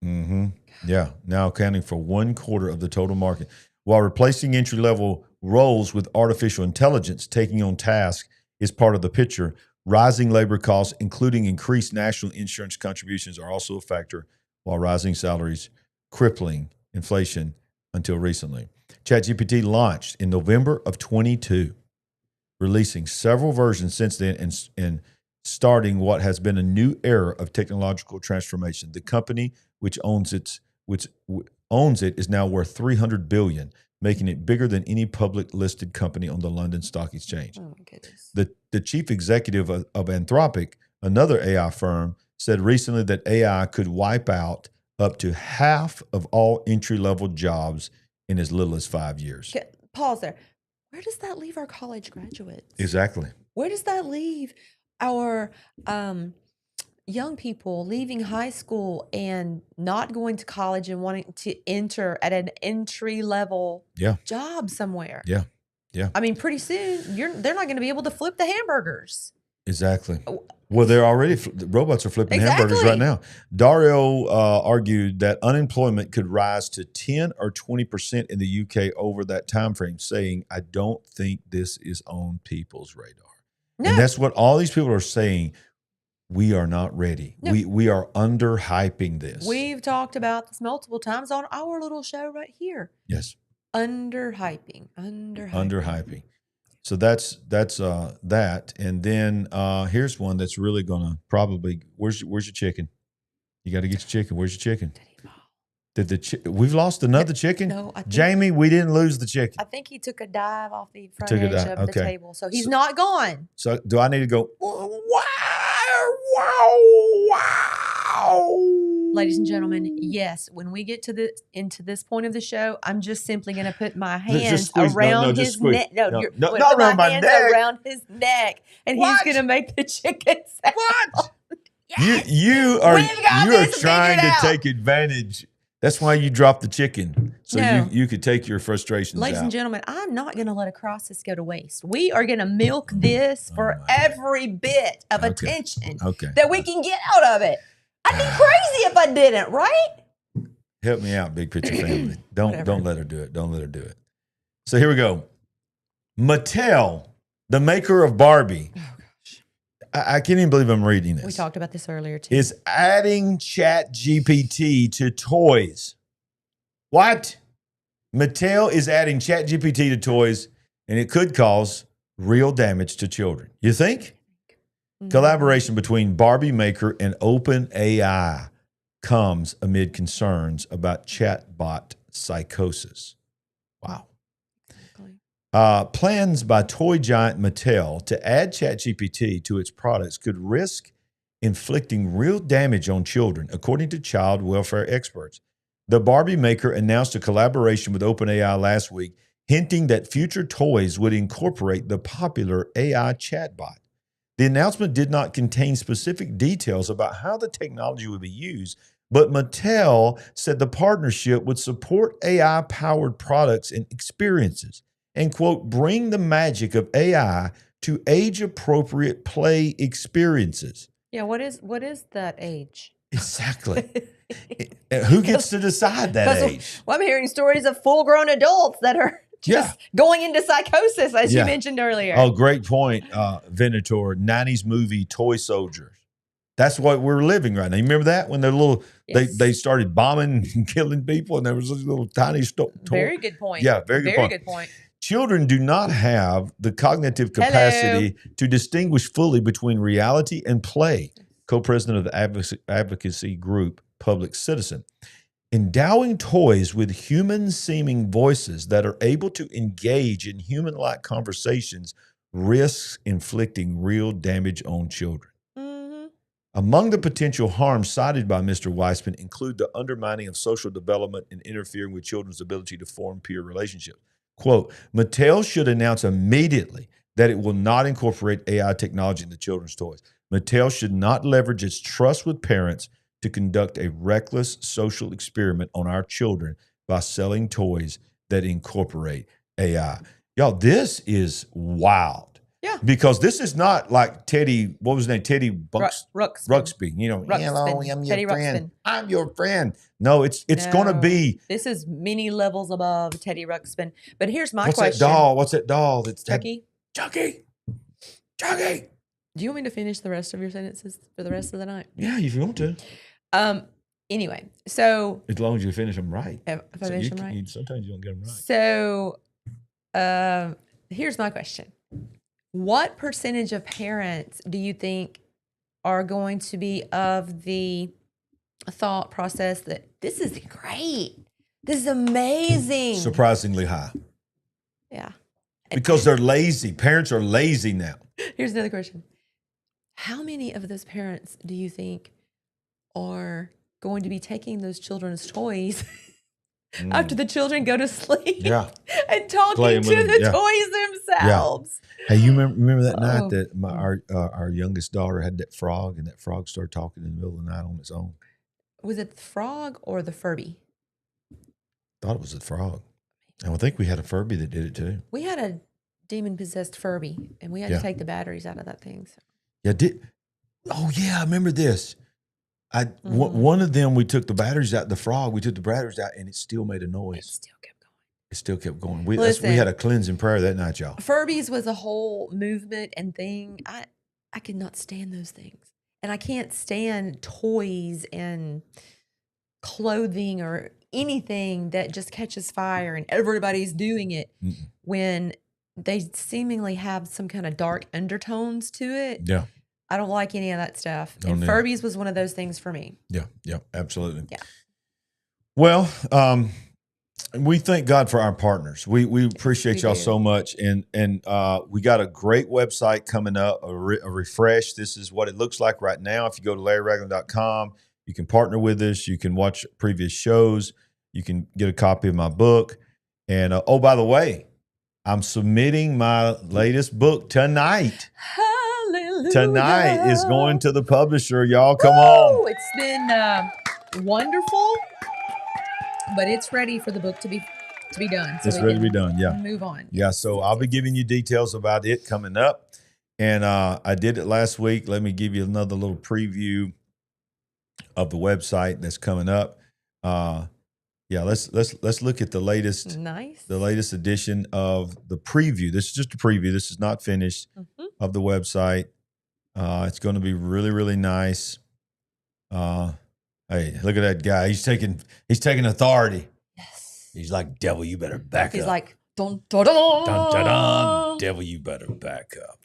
Mm-hmm. Yeah, now accounting for 1/4 of the total market. While replacing entry-level roles with artificial intelligence taking on tasks is part of the picture, rising labor costs, including increased national insurance contributions, are also a factor, while rising salaries crippling inflation until recently. ChatGPT launched in November of 22, releasing several versions since then and starting what has been a new era of technological transformation. The company which owns it is now worth $300 billion, making it bigger than any public listed company on the London Stock Exchange. Oh my goodness. The chief executive of Anthropic, another AI firm, said recently that AI could wipe out up to half of all entry-level jobs in as little as 5 years. Okay, pause there. Where does that leave our college graduates? Exactly. Where does that leave our young people leaving high school and not going to college and wanting to enter at an entry level job somewhere? Yeah. I mean, pretty soon they're not going to be able to flip the hamburgers. Exactly. Well, they're already the robots are flipping hamburgers right now. Dario argued that unemployment could rise to 10 or 20% in the UK over that time frame, saying, "I don't think this is on people's radar." No. And that's what all these people are saying. We are not ready. No. We are underhyping this. We've talked about this multiple times on our little show right here. Yes. Underhyping. So that's that. And then here's one that's really gonna probably. Where's your chicken? You got to get your chicken. Where's your chicken? We've lost another chicken? No, I think, Jamie, we didn't lose the chicken. I think he took a dive off the front edge of the table, so he's not gone. So do I need to go? Wow! Ladies and gentlemen, yes, when we get to into this point of the show, I'm just simply going to put my hands around his neck. Not around my neck. Around his neck, and he's going to make the chicken sound. What? Yes. You are trying to take advantage. That's why you dropped the chicken, so you could take your frustrations Ladies and gentlemen, I'm not going to let a crisis go to waste. We are going to milk this for every bit of attention that we can get out of it. I'd be crazy if I didn't, right? Help me out, Big Picture family. Don't let her do it. Don't let her do it. So here we go. Mattel, the maker of Barbie. Oh, gosh. I can't even believe I'm reading this. We talked about this earlier, too. Is adding ChatGPT to toys. What? Mattel is adding ChatGPT to toys, and it could cause real damage to children. You think? Collaboration between Barbie maker and OpenAI comes amid concerns about chatbot psychosis. Wow. Plans by toy giant Mattel to add ChatGPT to its products could risk inflicting real damage on children, according to child welfare experts. The Barbie maker announced a collaboration with OpenAI last week, hinting that future toys would incorporate the popular AI chatbot. The announcement did not contain specific details about how the technology would be used, but Mattel said the partnership would support AI-powered products and experiences and, quote, bring the magic of AI to age-appropriate play experiences. Yeah, what is that age? Exactly. Who gets to decide that age? Well, I'm hearing stories of full-grown adults that are just going into psychosis, as you mentioned earlier. Oh, great point, Venator. 90s movie Toy Soldiers. That's what we're living right now. You remember that? When they're little, they started bombing and killing people, and there was this little tiny toy. Very good point. Yeah, very good point. Children do not have the cognitive capacity to distinguish fully between reality and play, co-president of the advocacy group Public Citizen. Endowing toys with human-seeming voices that are able to engage in human-like conversations risks inflicting real damage on children. Mm-hmm. Among the potential harms cited by Mr. Weissman include the undermining of social development and interfering with children's ability to form peer relationships. Quote, Mattel should announce immediately that it will not incorporate AI technology into children's toys. Mattel should not leverage its trust with parents to conduct a reckless social experiment on our children by selling toys that incorporate AI. Y'all, this is wild. Yeah. Because this is not like Teddy, what was his name? Teddy Ruxpin. You know, hello, I'm Teddy your friend. Ruxpin. I'm your friend. No, it's going to be. This is many levels above Teddy Ruxpin. But here's my question. What's that doll? That's Chucky. Chucky. Do you want me to finish the rest of your sentences for the rest of the night? Yeah, if you want to. Anyway, so as long as you finish them right. If I finish them right. Sometimes you don't get them right. So, here's my question: what percentage of parents do you think are going to be of the thought process that this is great, this is amazing, surprisingly high? Yeah, because they're lazy. Parents are lazy now. Here's another question: how many of those parents do you think are going to be taking those children's toys after the children go to sleep Yeah. and talking Playing to with them, the yeah. toys themselves. Hey, you remember that night Oh. that our youngest daughter had that frog, and that frog started talking in the middle of the night on its own? Was it the frog or the Furby? Thought it was a frog. And I think we had a Furby that did it too. We had a demon-possessed Furby, and we had to take the batteries out of that thing. So. Yeah, I remember this. One of them, we took the batteries out, the frog, we took the batteries out, and it still made a noise. It still kept going. We had a cleansing prayer that night, y'all. Furbies was a whole movement and thing. I could not stand those things. And I can't stand toys and clothing or anything that just catches fire and everybody's doing it when they seemingly have some kind of dark undertones to it. Yeah. I don't like any of that stuff. Don't And either. Furbies was one of those things for me. Yeah, absolutely. Yeah. Well, we thank God for our partners. We appreciate y'all do. so much, and we got a great website coming up, a refresh. This is what it looks like right now. If you go to LarryRagland.com, you can partner with us. You can watch previous shows. You can get a copy of my book. And oh, by the way, I'm submitting my latest book tonight. Hallelujah. Tonight is going to the publisher. Y'all, come Woo! on. It's been wonderful, but it's ready for the book to be done. So It's ready to be done. Yeah. Move on. Yeah, so I'll be giving you details about it coming up. And I did it last week. Let me give you another little preview of the website that's coming up. Let's look at the latest edition of the preview. This is just a preview. This is not finished of the website. It's going to be really, really nice. Hey, look at that guy. He's taking authority. Yes. He's like, devil, you better back up. He's like, dun, dun, dun. Dun, dun, dun. Devil, you better back up.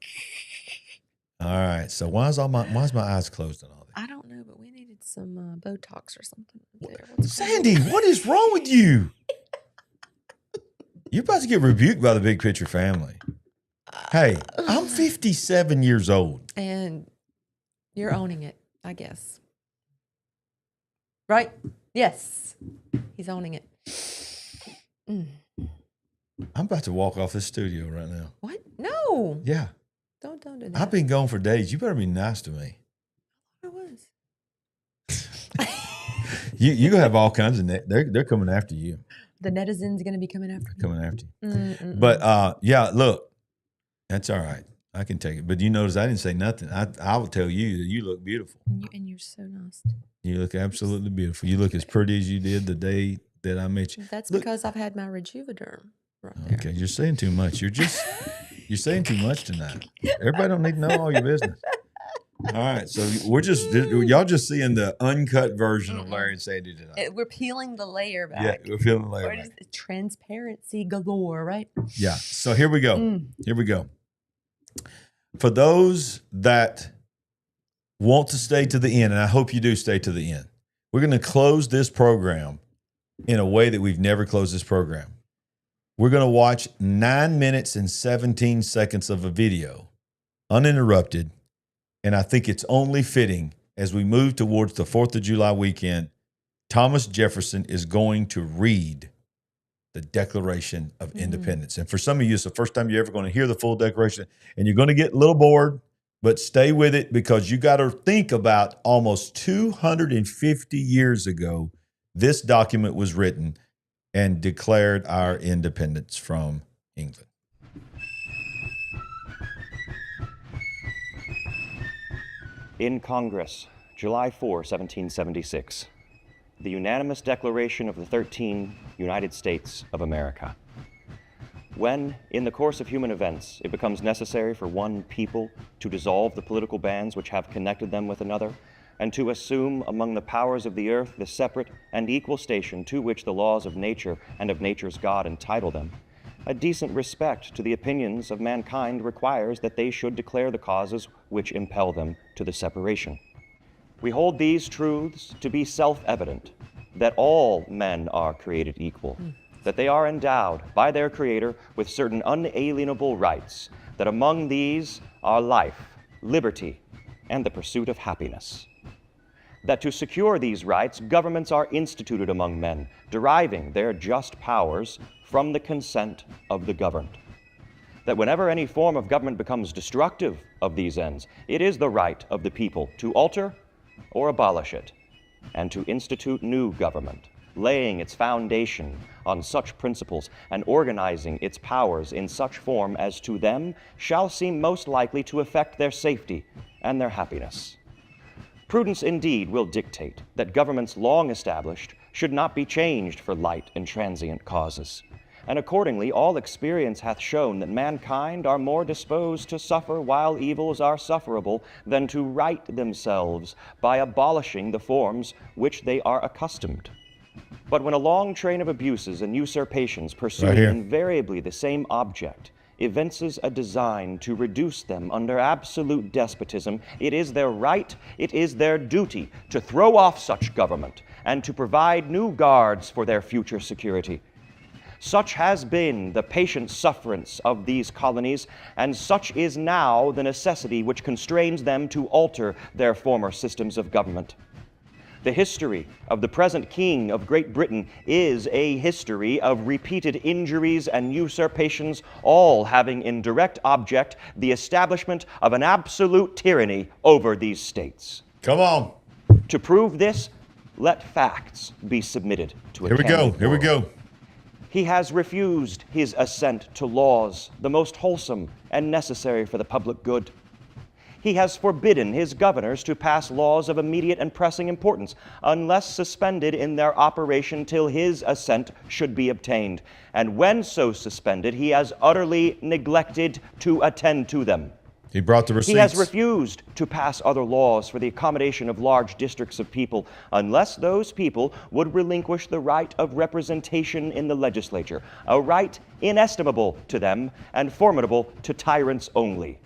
All right. So why's my eyes closed and all that? I don't know, but we needed some Botox or something. Sandy, what is wrong with you? You're about to get rebuked by the Big Picture family. Hey, I'm 57 years old. And you're owning it, I guess. Right? Yes. He's owning it. I'm about to walk off this studio right now. What? No. Yeah. Don't do that. I've been gone for days. You better be nice to me. I was. You have all kinds of they're coming after you. The netizens going to be coming after you. Coming after you. But look, that's all right. I can take it. But you notice I didn't say nothing. I will tell you that you look beautiful. And you're so nice. You look absolutely beautiful. You look as pretty as you did the day that I met you. That's because I've had my Rejuviderm right there. Okay, you're saying too much. You're saying too much tonight. Everybody don't need to know all your business. All right, so y'all just seeing the uncut version of Larry and Sandy tonight. We're peeling the layer back. Yeah, we're peeling the layer back. Transparency galore, right? Yeah. So here we go. Here we go. For those that want to stay to the end, and I hope you do stay to the end, we're going to close this program in a way that we've never closed this program. We're going to watch 9 minutes and 17 seconds of a video, uninterrupted, and I think it's only fitting as we move towards the 4th of July weekend. Thomas Jefferson is going to read the Declaration of Independence. And for some of you, it's the first time you're ever going to hear the full Declaration, and you're going to get a little bored, but stay with it because you got to think about almost 250 years ago, this document was written and declared our independence from England. In Congress, July 4, 1776, the unanimous declaration of the 13 United States of America. When, in the course of human events, it becomes necessary for one people to dissolve the political bands which have connected them with another, and to assume among the powers of the earth the separate and equal station to which the laws of nature and of nature's God entitle them, a decent respect to the opinions of mankind requires that they should declare the causes which impel them to the separation. We hold these truths to be self-evident, that all men are created equal, that they are endowed by their Creator with certain unalienable rights, that among these are life, liberty, and the pursuit of happiness. that to secure these rights, governments are instituted among men, deriving their just powers from the consent of the governed. That whenever any form of government becomes destructive of these ends, it is the right of the people to alter or abolish it, and to institute new government, laying its foundation on such principles and organizing its powers in such form as to them shall seem most likely to effect their safety and their happiness. Prudence indeed will dictate that governments long established should not be changed for light and transient causes. And accordingly, all experience hath shown that mankind are more disposed to suffer while evils are sufferable than to right themselves by abolishing the forms which they are accustomed. But when a long train of abuses and usurpations pursuing invariably the same object evinces a design to reduce them under absolute despotism, it is their right, it is their duty to throw off such government and to provide new guards for their future security. Such has been the patient sufferance of these colonies, and such is now the necessity which constrains them to alter their former systems of government. The history of the present King of Great Britain is a history of repeated injuries and usurpations, all having in direct object the establishment of an absolute tyranny over these states. Come on. To prove this, let facts be submitted to a Here we go. He has refused his assent to laws, the most wholesome and necessary for the public good. He has forbidden his governors to pass laws of immediate and pressing importance, unless suspended in their operation till his assent should be obtained. And when so suspended, he has utterly neglected to attend to them. He brought the receipts. He has refused to pass other laws for the accommodation of large districts of people, unless those people would relinquish the right of representation in the legislature, a right inestimable to them and formidable to tyrants only.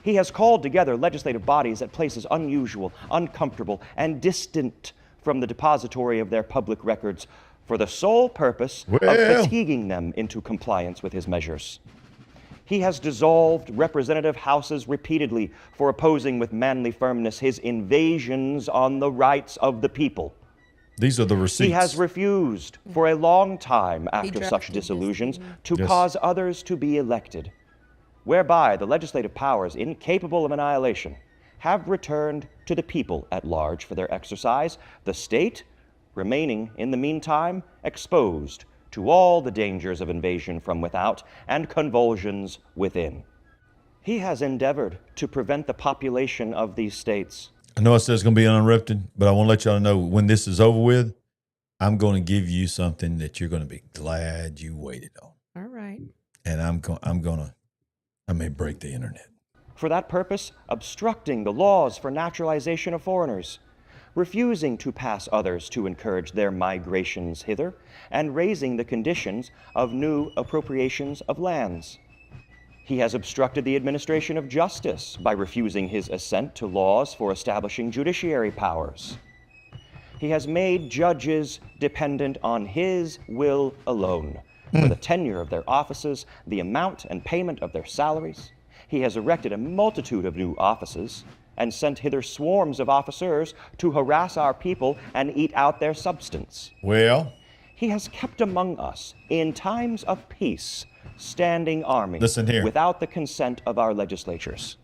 He has called together legislative bodies at places unusual, uncomfortable, and distant from the depository of their public records for the sole purpose of fatiguing them into compliance with his measures. He has dissolved representative houses repeatedly for opposing with manly firmness his invasions on the rights of the people. These are the receipts. He has refused for a long time after such disillusions to cause others to be elected, whereby the legislative powers, incapable of annihilation, have returned to the people at large for their exercise, the state remaining in the meantime exposed to all the dangers of invasion from without and convulsions within. He has endeavored to prevent the population of these states. I know it says it's going to be uninterrupted, but I want to let y'all know when this is over with, I'm going to give you something that you're going to be glad you waited on. All right. And I may break the internet. For that purpose, obstructing the laws for naturalization of foreigners, refusing to pass others to encourage their migrations hither, and raising the conditions of new appropriations of lands. He has obstructed the administration of justice by refusing his assent to laws for establishing judiciary powers. He has made judges dependent on his will alone for the tenure of their offices, the amount and payment of their salaries. He has erected a multitude of new offices and sent hither swarms of officers to harass our people and eat out their substance. Well, he has kept among us, in times of peace, standing armies listen here, without the consent of our legislatures.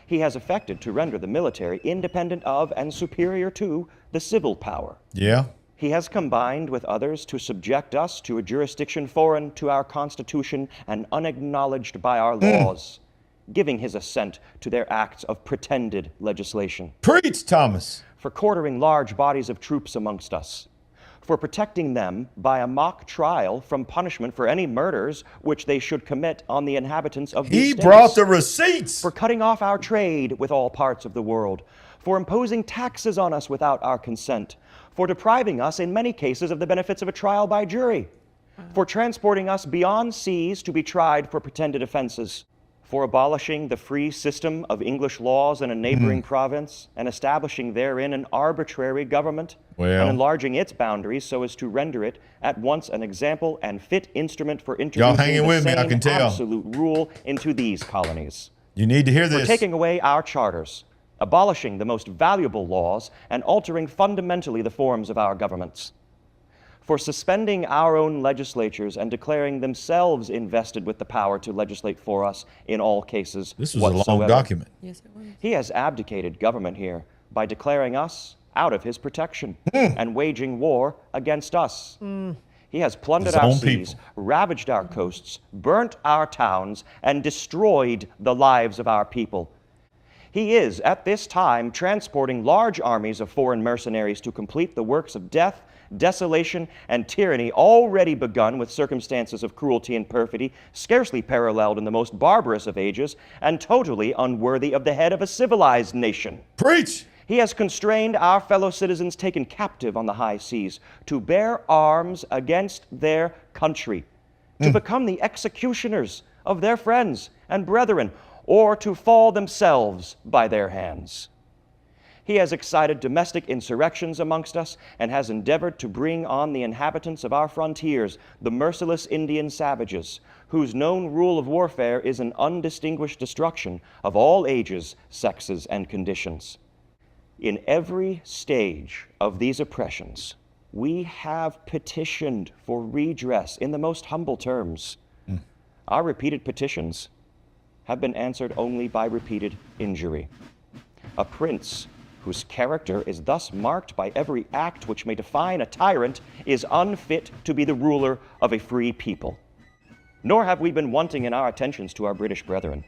He has effected to render the military independent of and superior to the civil power. Yeah. He has combined with others to subject us to a jurisdiction foreign to our Constitution and unacknowledged by our laws, giving his assent to their acts of pretended legislation. Preach, Thomas. For quartering large bodies of troops amongst us, for protecting them by a mock trial from punishment for any murders which they should commit on the inhabitants of these states. He brought the receipts. For cutting off our trade with all parts of the world, for imposing taxes on us without our consent, for depriving us in many cases of the benefits of a trial by jury, for transporting us beyond seas to be tried for pretended offenses, for abolishing the free system of English laws in a neighboring province and establishing therein an arbitrary government, and enlarging its boundaries so as to render it at once an example and fit instrument for introducing the same absolute rule into these colonies. You need to hear this. For taking away our charters, abolishing the most valuable laws and altering fundamentally the forms of our governments, for suspending our own legislatures and declaring themselves invested with the power to legislate for us in all cases This was whatsoever. a long document. Yes, it was. He has abdicated government here by declaring us out of his protection and waging war against us. He has plundered His our own seas, people. ravaged our coasts, burnt our towns, and destroyed the lives of our people. He is, at this time, transporting large armies of foreign mercenaries to complete the works of death, desolation, and tyranny already begun with circumstances of cruelty and perfidy scarcely paralleled in the most barbarous of ages and totally unworthy of the head of a civilized nation. Preach! He has constrained our fellow citizens taken captive on the high seas to bear arms against their country, to become the executioners of their friends and brethren, or to fall themselves by their hands. He has excited domestic insurrections amongst us and has endeavored to bring on the inhabitants of our frontiers the merciless Indian savages, whose known rule of warfare is an undistinguished destruction of all ages, sexes, and conditions. In every stage of these oppressions, we have petitioned for redress in the most humble terms. Our repeated petitions have been answered only by repeated injury. A prince whose character is thus marked by every act which may define a tyrant is unfit to be the ruler of a free people. Nor have we been wanting in our attentions to our British brethren.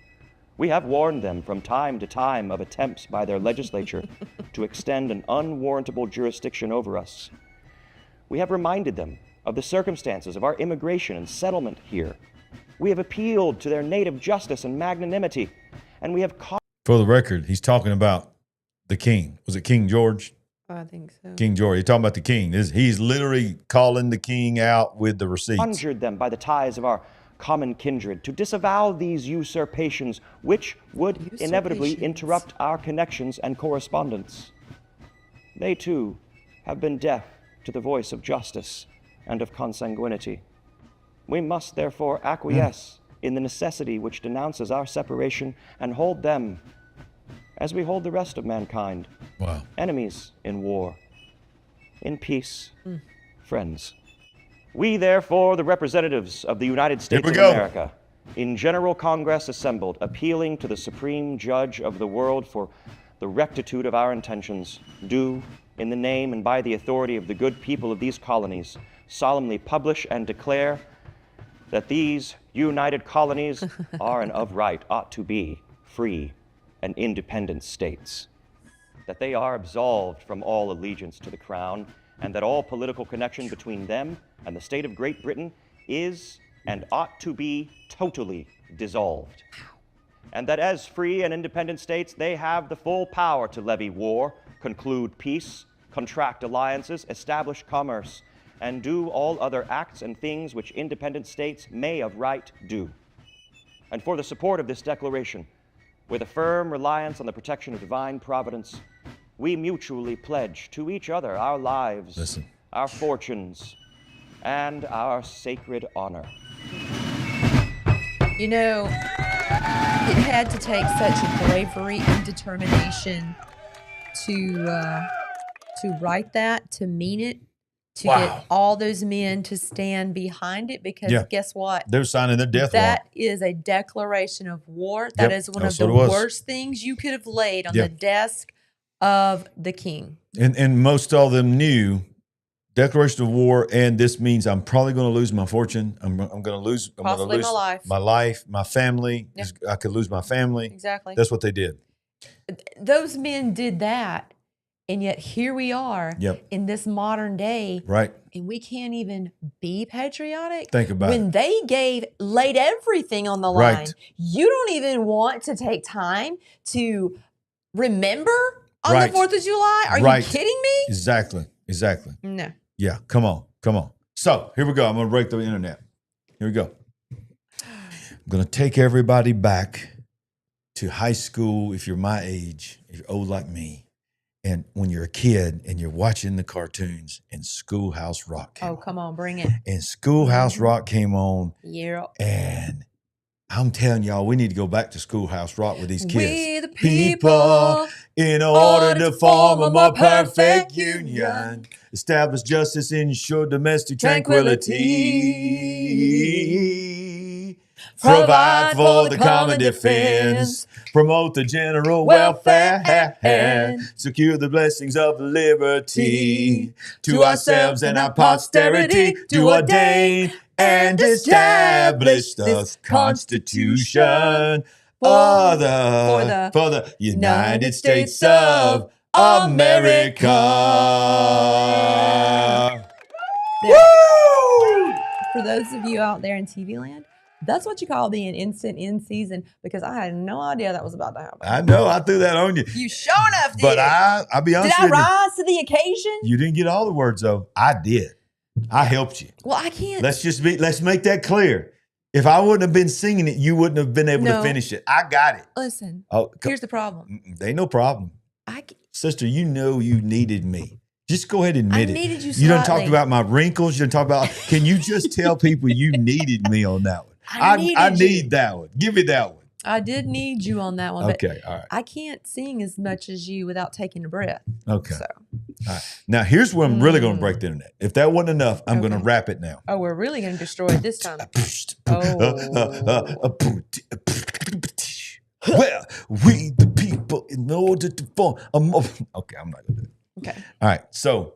We have warned them from time to time of attempts by their legislature to extend an unwarrantable jurisdiction over us. We have reminded them of the circumstances of our immigration and settlement here. We have appealed to their native justice and magnanimity, and we have For the record, he's talking about the king. Was it King George? I think so. King George. He's talking about the king. He's literally calling the king out with the receipts. conjured them by the ties of our common kindred to disavow these usurpations, which would inevitably interrupt our connections and correspondence. They, too, have been deaf to the voice of justice and of consanguinity. We must, therefore, acquiesce in the necessity which denounces our separation and hold them, as we hold the rest of mankind, Wow. enemies in war, in peace, friends. We, therefore, the representatives of the United States we of go. America, in General Congress assembled, appealing to the Supreme Judge of the world for the rectitude of our intentions, do, in the name and by the authority of the good people of these colonies, solemnly publish and declare that these united colonies are and of right ought to be free and independent states, that they are absolved from all allegiance to the crown, and that all political connection between them and the state of Great Britain is and ought to be totally dissolved, and that as free and independent states, they have the full power to levy war, conclude peace, contract alliances, establish commerce, and do all other acts and things which independent states may of right do. And for the support of this declaration, with a firm reliance on the protection of divine providence, we mutually pledge to each other our lives, our fortunes, and our sacred honor. You know, it had to take such bravery and determination to write that, to mean it, to get all those men to stand behind it, because guess what? They're signing their death warrant. That is a declaration of war. That is one of that's the what it was. worst things you could have laid on the desk of the king. And most all of them knew declaration of war, and this means I'm probably going to lose my fortune. I'm going to lose Possibly my life. my life, my family. Yeah. I could lose my family. Exactly. That's what they did. Those men did that, and yet here we are in this modern day, Right. and we can't even be patriotic. Think about when it. they laid everything on the line. Right. You don't even want to take time to remember on Right. the 4th of July? Are Right. you kidding me? Exactly. No. Yeah, come on. So here we go. I'm going to break the internet. Here we go. I'm going to take everybody back to high school if you're my age, if you're old like me, and when you're a kid and you're watching the cartoons and Schoolhouse Rock came on. Come on, bring it. And Schoolhouse Rock came on, Yeah. and I'm telling y'all, we need to go back to Schoolhouse Rock with these kids. We the people, in order to form a more perfect union, establish justice, ensure domestic tranquility, provide for the common defense, promote the general welfare, secure the blessings of liberty to ourselves and our posterity, to ordain and establish the Constitution for the United States of America. Woo! For those of you out there in TV land, that's what you call being instant in season, because I had no idea that was about to happen. I know, I threw that on you. You sure enough did. But I'll be honest Did I with you. rise to the occasion? You didn't get all the words though. I did. I helped you. Well, I can't. Let's make that clear. If I wouldn't have been singing it, you wouldn't have been able to finish it. I got it. Listen, Oh, here's the problem. There ain't no problem. Sister, you know you needed me. Just go ahead and admit it. I needed you You done slightly. talked about my wrinkles. You done talked about, can you just tell people you needed me on that one? I need that one. Give me that one. I did need you on that one. Okay, all right. I can't sing as much as you without taking a breath. Okay. So. All right. Now, here's where I'm really going to break the internet. If that wasn't enough, I'm going to wrap it now. Oh, we're really going to destroy it this time. Well, we the people, in order to form a more... Okay, I'm not going to do it. Okay. All right. So,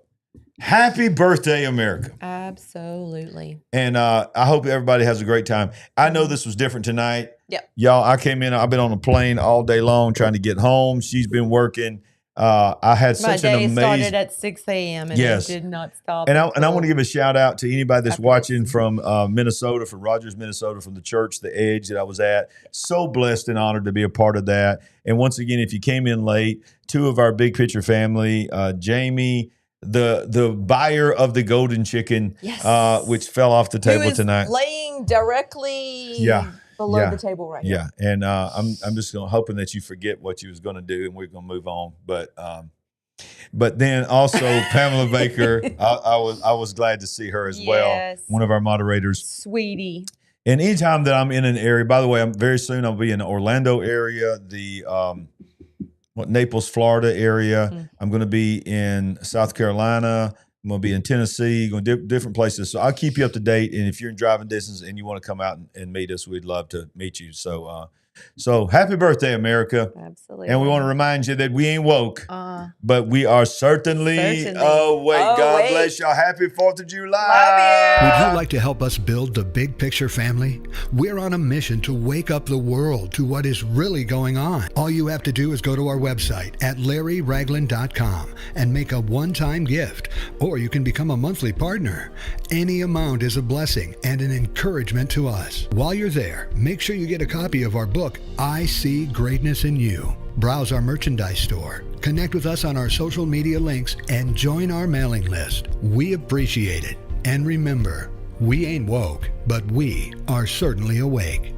happy birthday, America. Absolutely. And I hope everybody has a great time. I know this was different tonight. Yep. Y'all, I came in, I've been on a plane all day long trying to get home. She's been working. I had My such an day amazing... started at 6 a.m. and Yes. it did not stop. And I want to give a shout out to anybody that's After watching from Minnesota, from Rogers, Minnesota, from the church, The Edge that I was at. So blessed and honored to be a part of that. And once again, if you came in late, two of our Big Picture family, Jamie, the buyer of the golden chicken, Yes. which fell off the table Who is tonight. laying directly below the table right now. Yeah, and I'm just hoping that you forget what you was going to do, and we're going to move on. But then also Pamela Baker, I was glad to see her as well. One of our moderators, sweetie. And anytime that I'm in an area, by the way, very soon I'll be in the Orlando area, the Naples, Florida area. Mm-hmm. I'm going to be in South Carolina. I'm going to be in Tennessee, going to different places. So I'll keep you up to date. And if you're in driving distance and you want to come out and meet us, we'd love to meet you. So happy birthday, America. Absolutely. And we want to remind you that we ain't woke, but we are certainly awake. God bless y'all. Happy 4th of July. Love you. Would you like to help us build the Big Picture family? We're on a mission to wake up the world to what is really going on. All you have to do is go to our website at LarryRagland.com and make a one-time gift, or you can become a monthly partner. Any amount is a blessing and an encouragement to us. While you're there, make sure you get a copy of our book, I See Greatness in You. Browse our merchandise store, connect with us on our social media links, and join our mailing list. We appreciate it. And remember, we ain't woke, but we are certainly awake.